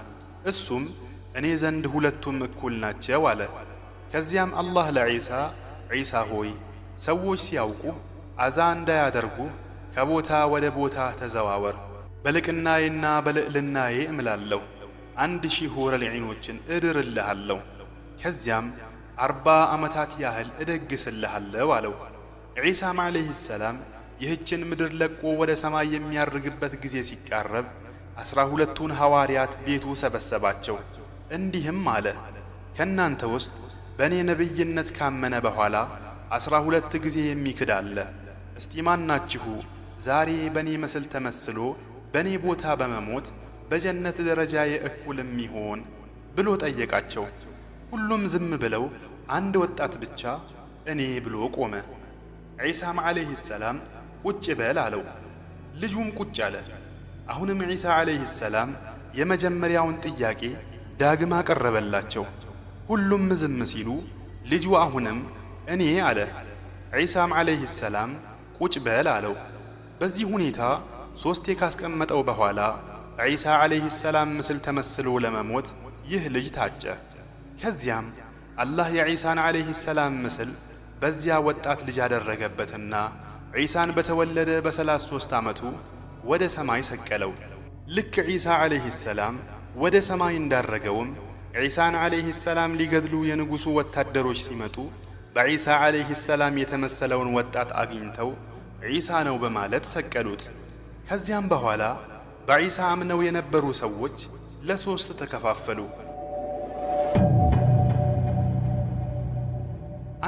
እሱም እኔ ዘንድ ሁለቱም እኩል ናቸው አለ። ከዚያም አላህ ለዒሳ ዒሳ ሆይ ሰዎች ሲያውቁ አዛ እንዳያደርጉ ከቦታ ወደ ቦታ ተዘዋወር፣ በልቅናዬና በልዕልናዬ እምላለሁ 1000 ሑረል ዒኖችን እድርልሃለሁ፣ ከዚያም 40 ዓመታት ያህል እደግስልሃለሁ አለው። ዒሳም ዓለይሂ ሰላም ይህችን ምድር ለቆ ወደ ሰማይ የሚያርግበት ጊዜ ሲቃረብ 12ቱን ሐዋርያት ቤቱ ሰበሰባቸው። እንዲህም አለ፣ ከእናንተ ውስጥ በእኔ ነቢይነት ካመነ በኋላ 12 ጊዜ የሚክድ አለ። እስቲ ማናችሁ ዛሬ በእኔ ምስል ተመስሎ በእኔ ቦታ በመሞት በጀነት ደረጃ የእኩል የሚሆን ብሎ ጠየቃቸው። ሁሉም ዝም ብለው አንድ ወጣት ብቻ እኔ ብሎ ቆመ። ዒሳም ዓለይሂ ሰላም ቁጭ በል አለው። ልጁም ቁጭ አለ። አሁንም ዒሳ ዓለይሂ ሰላም የመጀመሪያውን ጥያቄ ዳግም አቀረበላቸው። ሁሉም ዝም ሲሉ ልጁ አሁንም እኔ አለ። ዒሳም ዓለይሂ ሰላም ቁጭ በል አለው። በዚህ ሁኔታ 3 ካስቀመጠው በኋላ ዒሳ ዓለይሂ ሰላም ምስል ተመስሎ ለመሞት ይህ ልጅ ታጨ። ከዚያም አላህ የዒሳን ዓለይሂ ሰላም ምስል በዚያ ወጣት ልጅ አደረገበትና ዒሳን በተወለደ በ33 ዓመቱ ወደ ሰማይ ሰቀለው። ልክ ዒሳ ዓለይሂ ሰላም ወደ ሰማይ እንዳረገውም ዒሳን ዓለይሂ ሰላም ሊገድሉ የንጉሡ ወታደሮች ሲመጡ በዒሳ ዓለይሂ ሰላም የተመሰለውን ወጣት አግኝተው ዒሳ ነው በማለት ሰቀሉት። ከዚያም በኋላ በዒሳ አምነው የነበሩ ሰዎች ለ3 ተከፋፈሉ።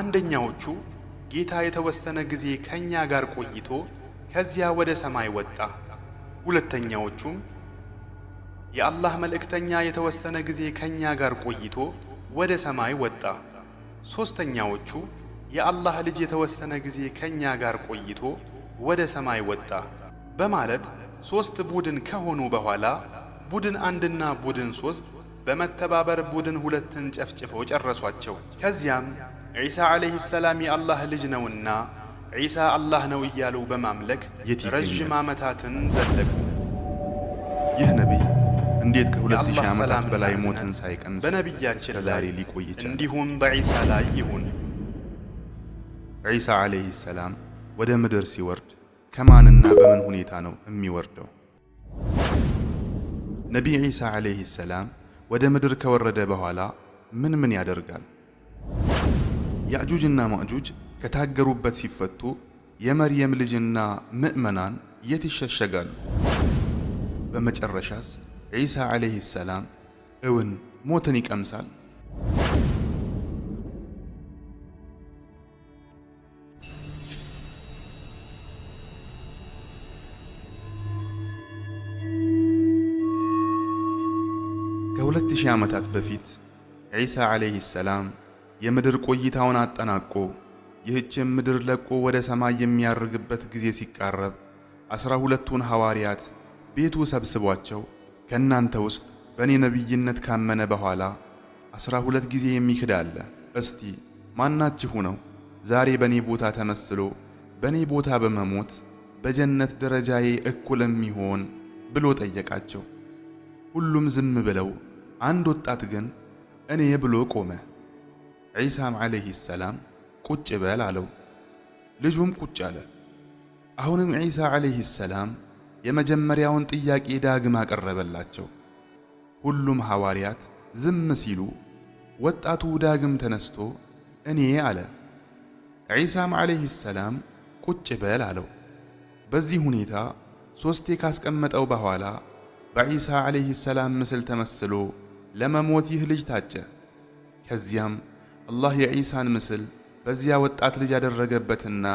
አንደኛዎቹ ጌታ የተወሰነ ጊዜ ከኛ ጋር ቆይቶ ከዚያ ወደ ሰማይ ወጣ። ሁለተኛዎቹም የአላህ መልእክተኛ የተወሰነ ጊዜ ከኛ ጋር ቆይቶ ወደ ሰማይ ወጣ። ሶስተኛዎቹ የአላህ ልጅ የተወሰነ ጊዜ ከኛ ጋር ቆይቶ ወደ ሰማይ ወጣ። በማለት ሦስት ቡድን ከሆኑ በኋላ ቡድን አንድና ቡድን ሦስት በመተባበር ቡድን ሁለትን ጨፍጭፈው ጨረሷቸው። ከዚያም ዒሳ ዓለይሂ ሰላም የአላህ ልጅ ነውና ዒሳ አላህ ነው እያሉ በማምለክ ረዥም ዓመታትን ዘለቁ። ይህ ነቢይ እንዴት ከ2000 ዓመታት በላይ ሞትን ሳይቀምስ በነቢያችን ዛሬ ሊቆይ ይችላል? እንዲሁም በዒሳ ላይ ይሁን። ዒሳ ዓለይሂ ሰላም ወደ ምድር ሲወርድ ከማንና በምን ሁኔታ ነው የሚወርደው? ነቢይ ዒሳ ዓለይሂ ሰላም ወደ ምድር ከወረደ በኋላ ምን ያደርጋል? ያእጁጅና ማእጁጅ ከታገሩበት ሲፈቱ የመርየም ልጅና ምእመናን የት ይሸሸጋሉ? በመጨረሻስ ዒሳ ዓለይሂ ሰላም እውን ሞትን ይቀምሳል? ከ2000 ዓመታት በፊት ዒሳ ዓለይሂ ሰላም የምድር ቆይታውን አጠናቆ ይህችን ምድር ለቆ ወደ ሰማይ የሚያርግበት ጊዜ ሲቃረብ 12ቱን ሐዋርያት ቤቱ ሰብስቧቸው ከእናንተ ውስጥ በእኔ ነቢይነት ካመነ በኋላ 12 ጊዜ የሚክድ አለ። እስቲ ማናችሁ ነው ዛሬ በእኔ ቦታ ተመስሎ በእኔ ቦታ በመሞት በጀነት ደረጃዬ እኩል የሚሆን ብሎ ጠየቃቸው። ሁሉም ዝም ብለው አንድ ወጣት ግን እኔ ብሎ ቆመ። ዒሳም ዓለይሂ ሰላም ቁጭ በል አለው። ልጁም ቁጭ አለ። አሁንም ዒሳ ዓለይሂ ሰላም የመጀመሪያውን ጥያቄ ዳግም አቀረበላቸው። ሁሉም ሐዋርያት ዝም ሲሉ ወጣቱ ዳግም ተነስቶ እኔ አለ። ዒሳም ዓለይሂ ሰላም ቁጭ በል አለው። በዚህ ሁኔታ ሦስቴ ካስቀመጠው በኋላ በዒሳ ዓለይሂ ሰላም ምስል ተመስሎ ለመሞት ይህ ልጅ ታጨ። ከዚያም አላህ የዒሳን ምስል በዚያ ወጣት ልጅ ያደረገበትና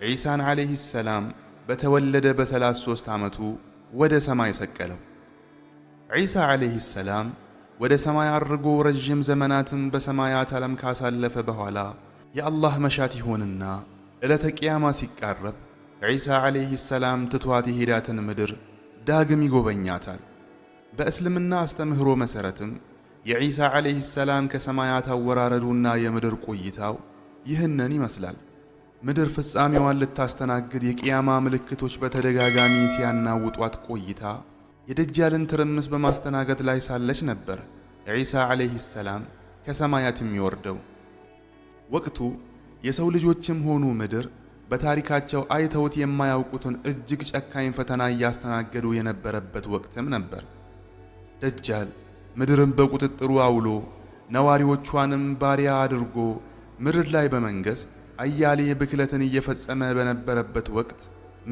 ዒሳን ዓለይሂ ሰላም በተወለደ በ33 ዓመቱ ወደ ሰማይ ሰቀለው። ዒሳ ዓለይሂ ሰላም ወደ ሰማይ አርጎ ረዥም ዘመናትን በሰማያት ዓለም ካሳለፈ በኋላ የአላህ መሻት ይሆንና ዕለተ ቅያማ ሲቃረብ ዒሳ ዓለይሂ ሰላም ትቷት የሄዳትን ምድር ዳግም ይጎበኛታል። በእስልምና አስተምህሮ መሠረትም የዒሳ ዓለይሂ ሰላም ከሰማያት አወራረዱና የምድር ቆይታው ይህንን ይመስላል። ምድር ፍጻሜዋን ልታስተናግድ የቅያማ ምልክቶች በተደጋጋሚ ሲያናውጧት ቆይታ የደጃልን ትርምስ በማስተናገድ ላይ ሳለች ነበር ዒሳ ዓለይሂ ሰላም ከሰማያት የሚወርደው። ወቅቱ የሰው ልጆችም ሆኑ ምድር በታሪካቸው አይተውት የማያውቁትን እጅግ ጨካኝ ፈተና እያስተናገዱ የነበረበት ወቅትም ነበር። ደጃል ምድርን በቁጥጥሩ አውሎ ነዋሪዎቿንም ባሪያ አድርጎ ምድር ላይ በመንገስ አያሌ ብክለትን እየፈጸመ በነበረበት ወቅት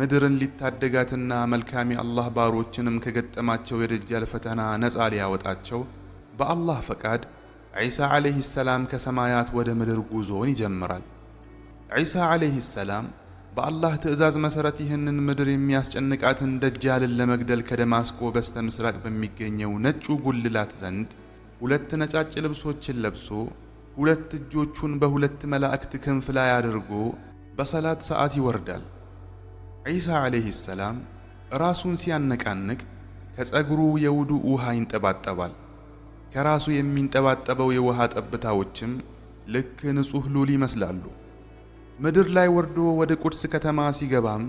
ምድርን ሊታደጋትና መልካም የአላህ ባሮችንም ከገጠማቸው የደጃል ፈተና ነፃ ሊያወጣቸው በአላህ ፈቃድ ዒሳ ዓለይሂ ሰላም ከሰማያት ወደ ምድር ጉዞን ይጀምራል። ዒሳ ዓለይሂ ሰላም በአላህ ትእዛዝ መሠረት ይህንን ምድር የሚያስጨንቃትን ደጃልን ለመግደል ከደማስቆ በስተ ምስራቅ በሚገኘው ነጩ ጉልላት ዘንድ 2 ነጫጭ ልብሶችን ለብሶ 2 እጆቹን በ2 መላእክት ክንፍ ላይ አድርጎ በሰላት ሰዓት ይወርዳል። ዒሳ ዓለይሂ ሰላም ራሱን ሲያነቃንቅ ከፀጉሩ የውዱእ ውሃ ይንጠባጠባል። ከራሱ የሚንጠባጠበው የውሃ ጠብታዎችም ልክ ንጹሕ ሉል ይመስላሉ። ምድር ላይ ወርዶ ወደ ቁድስ ከተማ ሲገባም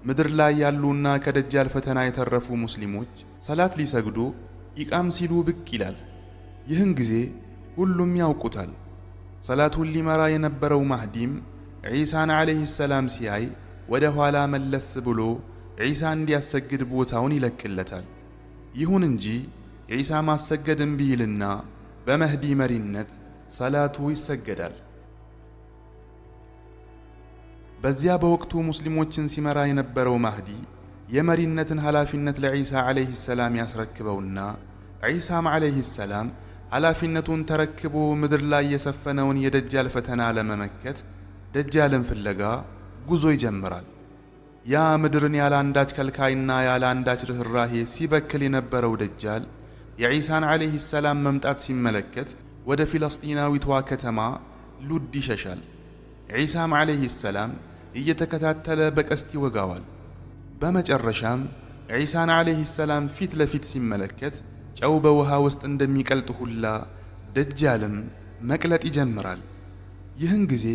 ምድር ላይ ያሉና ከደጃል ፈተና የተረፉ ሙስሊሞች ሰላት ሊሰግዱ ኢቃም ሲሉ ብቅ ይላል። ይህን ጊዜ ሁሉም ያውቁታል። ሰላቱን ሊመራ የነበረው ማህዲም ዒሳን ዓለይሂ ሰላም ሲያይ ወደ ኋላ መለስ ብሎ ዒሳ እንዲያሰግድ ቦታውን ይለቅለታል። ይሁን እንጂ ዒሳ ማሰገድ እምቢ ይልና በመህዲ መሪነት ሰላቱ ይሰገዳል። በዚያ በወቅቱ ሙስሊሞችን ሲመራ የነበረው ማህዲ የመሪነትን ኃላፊነት ለዒሳ ዓለይሂ ሰላም ያስረክበውና ዒሳም ዓለይሂ ሰላም ኃላፊነቱን ተረክቦ ምድር ላይ የሰፈነውን የደጃል ፈተና ለመመከት ደጃልን ፍለጋ ጉዞ ይጀምራል። ያ ምድርን ያለ አንዳች ከልካይና ያለ አንዳች ርኅራሄ ሲበክል የነበረው ደጃል የዒሳን ዓለይሂ ሰላም መምጣት ሲመለከት ወደ ፊለስጢናዊቷ ከተማ ሉድ ይሸሻል። ዒሳም ዓለይሂ ሰላም እየተከታተለ በቀስት ይወጋዋል። በመጨረሻም ዒሳን ዓለይሂ ሰላም ፊት ለፊት ሲመለከት ጨው በውሃ ውስጥ እንደሚቀልጥ ሁላ ደጃልም መቅለጥ ይጀምራል። ይህን ጊዜ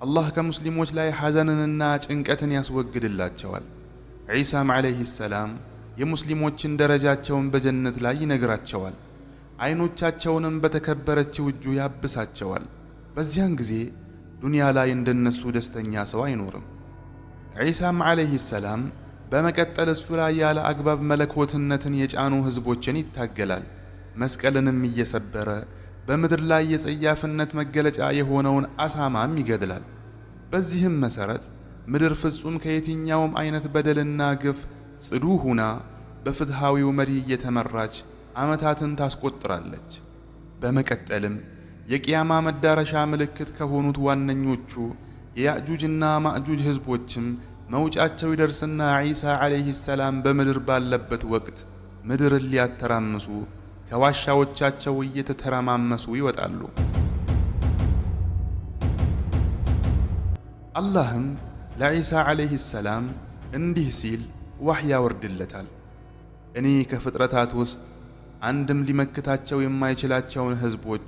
አላህ ከሙስሊሞች ላይ ሐዘንንና ጭንቀትን ያስወግድላቸዋል። ዒሳም ዓለይሂ ሰላም የሙስሊሞችን ደረጃቸውን በጀነት ላይ ይነግራቸዋል። አይኖቻቸውንም በተከበረችው እጁ ያብሳቸዋል። በዚያን ጊዜ ዱንያ ላይ እንደነሱ ደስተኛ ሰው አይኖርም። ዒሳም ዓለይሂ ሰላም በመቀጠል እሱ ላይ ያለ አግባብ መለኮትነትን የጫኑ ህዝቦችን ይታገላል። መስቀልንም እየሰበረ በምድር ላይ የጸያፍነት መገለጫ የሆነውን አሳማም ይገድላል። በዚህም መሰረት ምድር ፍጹም ከየትኛውም አይነት በደልና ግፍ ጽዱ ሁና በፍትሃዊው መሪ እየተመራች ዓመታትን ታስቆጥራለች። በመቀጠልም የቂያማ መዳረሻ ምልክት ከሆኑት ዋነኞቹ የያእጁጅና ማእጁጅ ህዝቦችም መውጫቸው ይደርስና ዒሳ ዓለይሂ ሰላም በምድር ባለበት ወቅት ምድርን ሊያተራምሱ ከዋሻዎቻቸው እየተተረማመሱ ይወጣሉ። አላህም ለዒሳ ዓለይሂ ሰላም እንዲህ ሲል ዋህይ ያወርድለታል። እኔ ከፍጥረታት ውስጥ አንድም ሊመክታቸው የማይችላቸውን ህዝቦች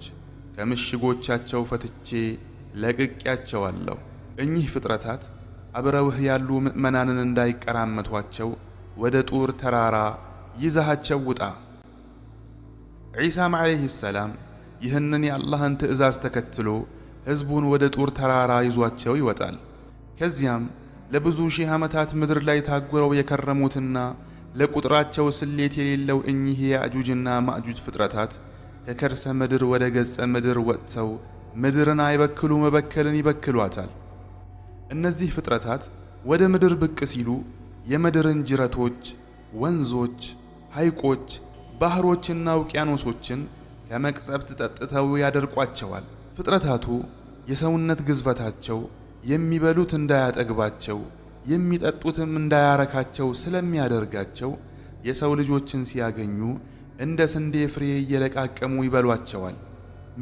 ከምሽጎቻቸው ፈትቼ ለቅቄያቸዋለሁ። እኚህ ፍጥረታት አብረውህ ያሉ ምእመናንን እንዳይቀራመቷቸው ወደ ጡር ተራራ ይዛሃቸው ውጣ። ዒሳም ዓለይሂ ሰላም ይህንን የአላህን ትእዛዝ ተከትሎ ህዝቡን ወደ ጡር ተራራ ይዟቸው ይወጣል። ከዚያም ለብዙ ሺህ ዓመታት ምድር ላይ ታጉረው የከረሙትና ለቁጥራቸው ስሌት የሌለው እኚህ የያእጁጅና ማእጁጅ ፍጥረታት ከከርሰ ምድር ወደ ገጸ ምድር ወጥተው ምድርን አይበክሉ መበከልን ይበክሏታል። እነዚህ ፍጥረታት ወደ ምድር ብቅ ሲሉ የምድርን ጅረቶች፣ ወንዞች፣ ሐይቆች፣ ባህሮችና ውቅያኖሶችን ከመቅጸብት ጠጥተው ያደርቋቸዋል። ፍጥረታቱ የሰውነት ግዝበታቸው የሚበሉት እንዳያጠግባቸው የሚጠጡትም እንዳያረካቸው ስለሚያደርጋቸው የሰው ልጆችን ሲያገኙ እንደ ስንዴ ፍሬ እየለቃቀሙ ይበሏቸዋል።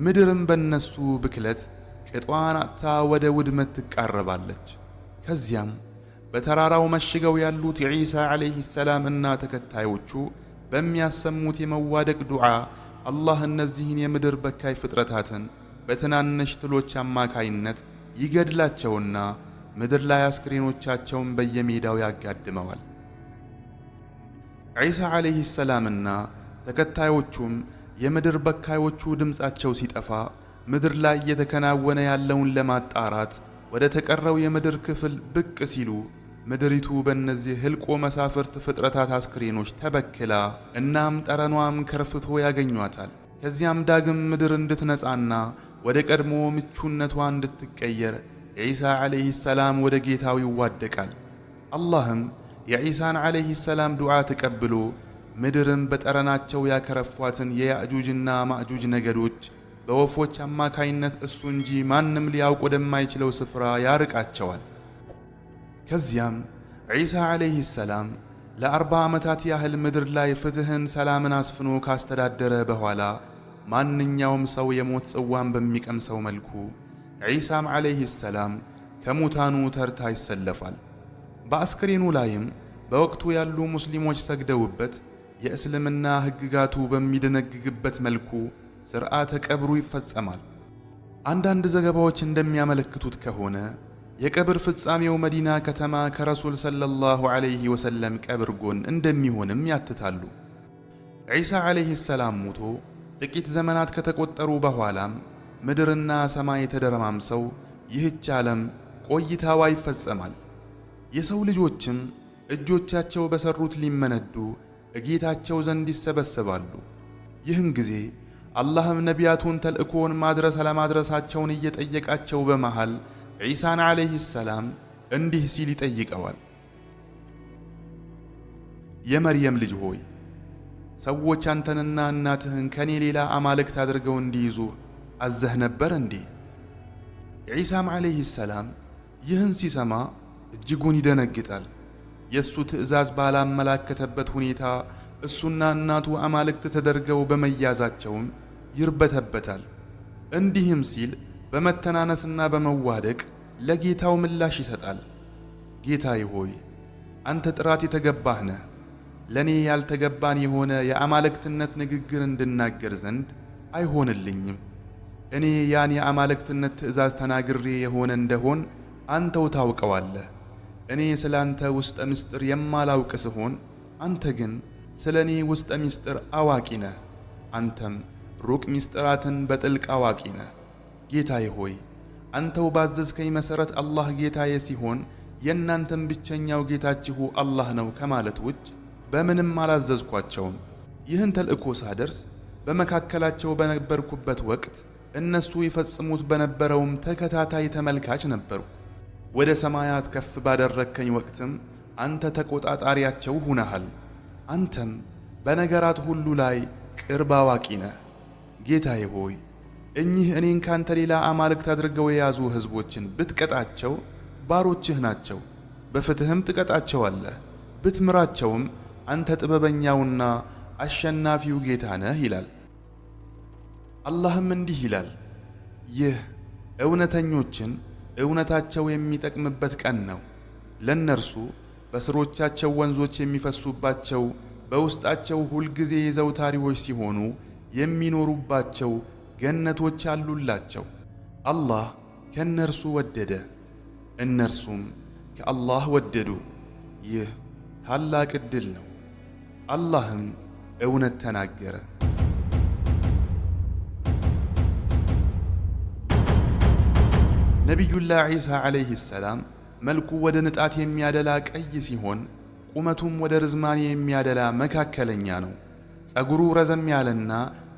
ምድርም በነሱ ብክለት ቅጧን አጥታ ወደ ውድመት ትቃረባለች። ከዚያም በተራራው መሽገው ያሉት ዒሳ ዓለይሂ ሰላም እና ተከታዮቹ በሚያሰሙት የመዋደቅ ዱዓ አላህ እነዚህን የምድር በካይ ፍጥረታትን በትናንሽ ትሎች አማካይነት ይገድላቸውና ምድር ላይ አስክሬኖቻቸውን በየሜዳው ያጋድመዋል። ዒሳ ዓለይሂ ሰላምና ተከታዮቹም የምድር በካዮቹ ድምፃቸው ሲጠፋ ምድር ላይ እየተከናወነ ያለውን ለማጣራት ወደ ተቀረው የምድር ክፍል ብቅ ሲሉ ምድሪቱ በእነዚህ ህልቆ መሳፍርት ፍጥረታት አስክሬኖች ተበክላ እናም ጠረኗም ከርፍቶ ያገኟታል። ከዚያም ዳግም ምድር እንድትነጻና ወደ ቀድሞ ምቹነቷ እንድትቀየር ዒሳ ዓለይሂ ሰላም ወደ ጌታው ይዋደቃል። አላህም የዒሳን ዓለይሂ ሰላም ዱዓ ተቀብሎ ምድርን በጠረናቸው ያከረፏትን የያእጁጅና ማእጁጅ ነገዶች በወፎች አማካይነት እሱ እንጂ ማንም ሊያውቅ ወደማይችለው ስፍራ ያርቃቸዋል። ከዚያም ዒሳ ዓለይሂ ሰላም ለ40 ዓመታት ያህል ምድር ላይ ፍትህን፣ ሰላምን አስፍኖ ካስተዳደረ በኋላ ማንኛውም ሰው የሞት ጽዋን በሚቀምሰው መልኩ ዒሳም ዓለይሂ ሰላም ከሙታኑ ተርታ ይሰለፋል። በአስክሬኑ ላይም በወቅቱ ያሉ ሙስሊሞች ሰግደውበት የእስልምና ሕግጋቱ በሚደነግግበት መልኩ ሥርዓተ ቀብሩ ይፈጸማል። አንዳንድ ዘገባዎች እንደሚያመለክቱት ከሆነ የቀብር ፍጻሜው መዲና ከተማ ከረሱል ሰለላሁ ዐለይሂ ወሰለም ቀብር ጎን እንደሚሆንም ያትታሉ። ዒሳ ዓለይሂ ሰላም ሞቶ ጥቂት ዘመናት ከተቆጠሩ በኋላም ምድርና ሰማይ ተደረማምሰው ይህች ዓለም ቆይታዋ ይፈጸማል። የሰው ልጆችም እጆቻቸው በሰሩት ሊመነዱ እጌታቸው ዘንድ ይሰበሰባሉ። ይህን ጊዜ አላህም ነቢያቱን ተልእኮውን ማድረስ አለማድረሳቸውን እየጠየቃቸው በመሃል ዒሳን ዓለይሂ ሰላም እንዲህ ሲል ይጠይቀዋል። የመርየም ልጅ ሆይ ሰዎች አንተንና እናትህን ከኔ ሌላ አማልክት አድርገው እንዲይዙ አዘህ ነበር እንዴ? ዒሳም ዓለይሂ ሰላም ይህን ሲሰማ እጅጉን ይደነግጣል። የእሱ ትእዛዝ ባላመላከተበት ሁኔታ እሱና እናቱ አማልክት ተደርገው በመያዛቸውም ይርበተበታል። እንዲህም ሲል በመተናነስና በመዋደቅ ለጌታው ምላሽ ይሰጣል። ጌታዬ ሆይ አንተ ጥራት የተገባህ ነህ። ለኔ ያልተገባን የሆነ የአማልክትነት ንግግር እንድናገር ዘንድ አይሆንልኝም። እኔ ያን የአማልክትነት ትእዛዝ ተናግሬ የሆነ እንደሆን አንተው ታውቀዋለህ። እኔ ስለ አንተ ውስጠ ምስጢር የማላውቅ ስሆን አንተ ግን ስለ እኔ ውስጠ ምስጢር አዋቂ ነህ። አንተም ሩቅ ምስጢራትን በጥልቅ አዋቂ ነህ። ጌታዬ ሆይ አንተው ባዘዝከኝ መሠረት አላህ ጌታዬ ሲሆን የእናንተም ብቸኛው ጌታችሁ አላህ ነው ከማለት ውጭ በምንም አላዘዝኳቸውም። ይህን ተልእኮ ሳደርስ በመካከላቸው በነበርኩበት ወቅት እነሱ ይፈጽሙት በነበረውም ተከታታይ ተመልካች ነበርኩ። ወደ ሰማያት ከፍ ባደረከኝ ወቅትም አንተ ተቆጣጣሪያቸው ሁነሃል። አንተም በነገራት ሁሉ ላይ ቅርብ አዋቂ ነህ። ጌታዬ ሆይ እኚህ እኔን ካንተ ሌላ አማልክት አድርገው የያዙ ሕዝቦችን ብትቀጣቸው ባሮችህ ናቸው፣ በፍትህም ትቀጣቸዋለህ። ብትምራቸውም አንተ ጥበበኛውና አሸናፊው ጌታ ነህ ይላል። አላህም እንዲህ ይላል፣ ይህ እውነተኞችን እውነታቸው የሚጠቅምበት ቀን ነው። ለእነርሱ በስሮቻቸው ወንዞች የሚፈሱባቸው በውስጣቸው ሁልጊዜ ዘውታሪዎች ሲሆኑ የሚኖሩባቸው ገነቶች አሉላቸው። አላህ ከእነርሱ ወደደ፣ እነርሱም ከአላህ ወደዱ። ይህ ታላቅ ዕድል ነው። አላህም እውነት ተናገረ። ነቢዩላህ ዒሳ ዓለይሂ ሰላም መልኩ ወደ ንጣት የሚያደላ ቀይ ሲሆን ቁመቱም ወደ ርዝማኔ የሚያደላ መካከለኛ ነው። ጸጉሩ ረዘም ያለና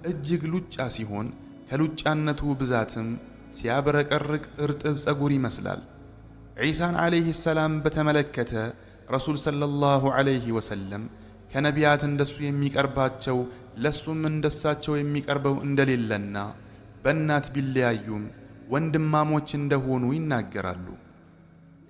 እጅግ ሉጫ ሲሆን ከሉጫነቱ ብዛትም ሲያብረቀርቅ እርጥብ ጸጉር ይመስላል። ዒሳን ዓለይሂ ሰላም በተመለከተ ረሱል ሰለላሁ ዐለይሂ ወሰለም ከነቢያት እንደሱ የሚቀርባቸው ለሱም እንደሳቸው የሚቀርበው እንደሌለና በእናት ቢለያዩም ወንድማሞች እንደሆኑ ይናገራሉ።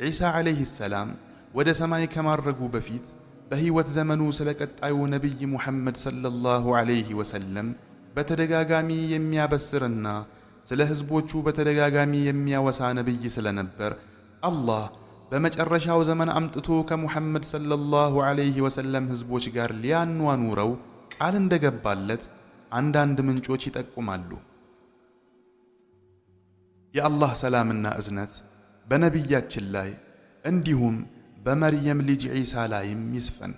ዒሳ ዓለይሂ ሰላም ወደ ሰማይ ከማረጉ በፊት በሕይወት ዘመኑ ስለ ቀጣዩ ነቢይ ሙሐመድ ሰለላሁ ዐለይሂ ወሰለም በተደጋጋሚ የሚያበስርና ስለ ሕዝቦቹ በተደጋጋሚ የሚያወሳ ነቢይ ስለነበር አላህ በመጨረሻው ዘመን አምጥቶ ከሙሐመድ ሰለላሁ ዐለይሂ ወሰለም ሕዝቦች ጋር ሊያኗኑረው ቃል እንደገባለት አንዳንድ ምንጮች ይጠቁማሉ። የአላህ ሰላምና እዝነት በነቢያችን ላይ እንዲሁም በመርየም ልጅ ዒሳ ላይም ይስፈን።